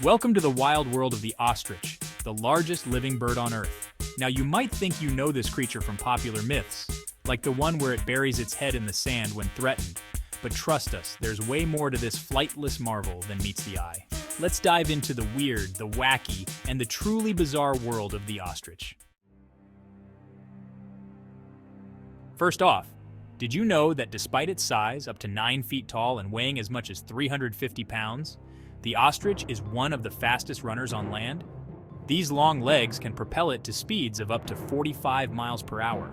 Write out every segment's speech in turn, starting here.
Welcome to the wild world of the ostrich, the largest living bird on Earth. Now you might think you know this creature from popular myths, like the one where it buries its head in the sand when threatened. But trust us, there's way more to this flightless marvel than meets the eye. Let's dive into the weird, the wacky, and the truly bizarre world of the ostrich. First off, did you know that despite its size, up to 9 feet tall and weighing as much as 350 pounds, the ostrich is one of the fastest runners on land? These long legs can propel it to speeds of up to 45 miles per hour.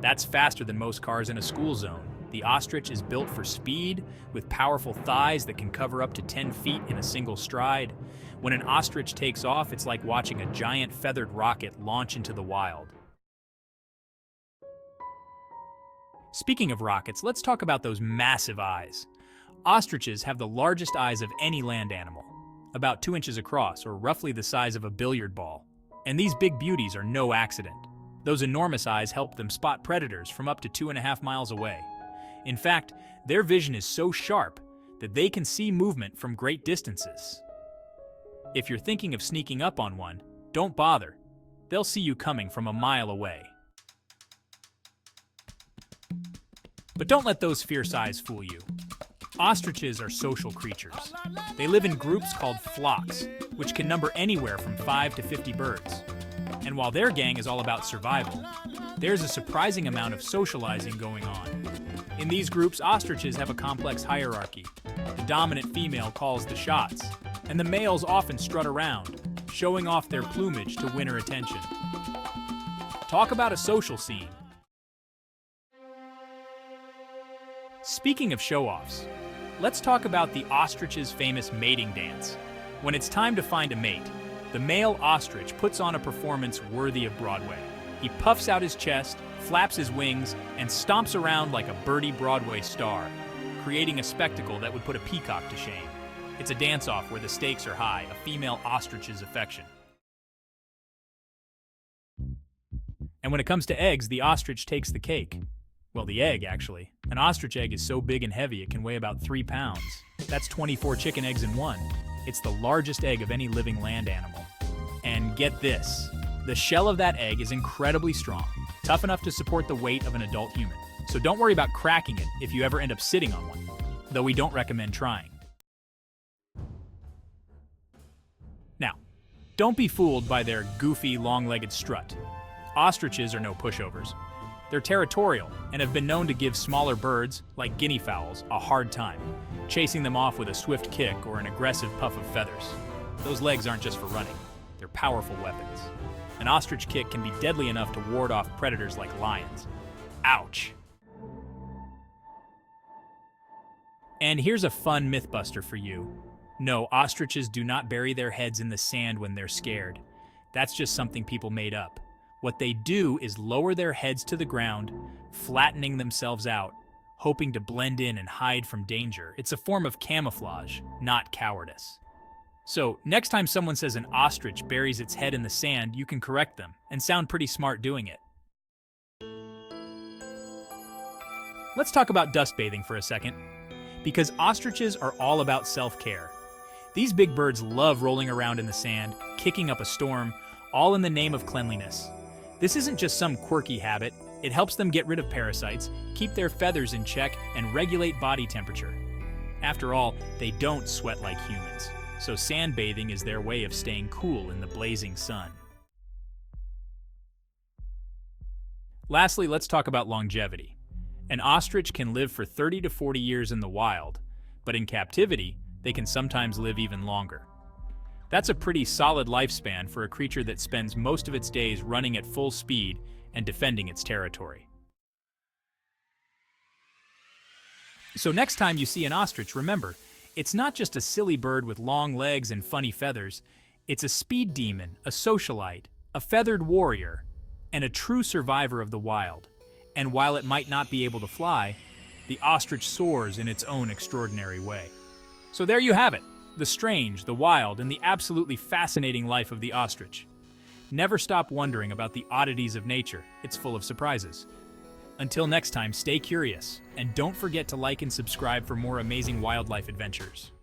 That's faster than most cars in a school zone. The ostrich is built for speed, with powerful thighs that can cover up to 10 feet in a single stride. When an ostrich takes off, it's like watching a giant feathered rocket launch into the wild. Speaking of rockets, let's talk about those massive eyes. Ostriches have the largest eyes of any land animal, about 2 inches across, or roughly the size of a billiard ball. And these big beauties are no accident. Those enormous eyes help them spot predators from up to 2.5 miles away. In fact, their vision is so sharp that they can see movement from great distances. If you're thinking of sneaking up on one, don't bother. They'll see you coming from a mile away. But don't let those fierce eyes fool you. Ostriches are social creatures. They live in groups called flocks, which can number anywhere from 5 to 50 birds. And while their gang is all about survival, there's a surprising amount of socializing going on. In these groups, ostriches have a complex hierarchy. The dominant female calls the shots, and the males often strut around, showing off their plumage to win her attention. Talk about a social scene. Speaking of show-offs, let's talk about the ostrich's famous mating dance. When it's time to find a mate, the male ostrich puts on a performance worthy of Broadway. He puffs out his chest, flaps his wings, and stomps around like a birdy Broadway star, creating a spectacle that would put a peacock to shame. It's a dance-off where the stakes are high, a female ostrich's affection. And when it comes to eggs, the ostrich takes the cake. Well, the egg, actually. An ostrich egg is so big and heavy it can weigh about 3 pounds. That's 24 chicken eggs in one. It's the largest egg of any living land animal. And get this, the shell of that egg is incredibly strong, tough enough to support the weight of an adult human. So don't worry about cracking it if you ever end up sitting on one, though we don't recommend trying. Now, don't be fooled by their goofy, long-legged strut. Ostriches are no pushovers. They're territorial and have been known to give smaller birds, like guinea fowls, a hard time, chasing them off with a swift kick or an aggressive puff of feathers. Those legs aren't just for running, they're powerful weapons. An ostrich kick can be deadly enough to ward off predators like lions. Ouch! And here's a fun mythbuster for you. No, ostriches do not bury their heads in the sand when they're scared. That's just something people made up. What they do is lower their heads to the ground, flattening themselves out, hoping to blend in and hide from danger. It's a form of camouflage, not cowardice. So, next time someone says an ostrich buries its head in the sand, you can correct them and sound pretty smart doing it. Let's talk about dust bathing for a second, because ostriches are all about self-care. These big birds love rolling around in the sand, kicking up a storm, all in the name of cleanliness. This isn't just some quirky habit. It helps them get rid of parasites, keep their feathers in check, and regulate body temperature. After all, they don't sweat like humans, so sandbathing is their way of staying cool in the blazing sun. Lastly, let's talk about longevity. An ostrich can live for 30 to 40 years in the wild, but in captivity, they can sometimes live even longer. That's a pretty solid lifespan for a creature that spends most of its days running at full speed and defending its territory. So next time you see an ostrich, remember, it's not just a silly bird with long legs and funny feathers. It's a speed demon, a socialite, a feathered warrior, and a true survivor of the wild. And while it might not be able to fly, the ostrich soars in its own extraordinary way. So there you have it. The strange, the wild, and the absolutely fascinating life of the ostrich. Never stop wondering about the oddities of nature. It's full of surprises. Until next time, stay curious, and don't forget to like and subscribe for more amazing wildlife adventures.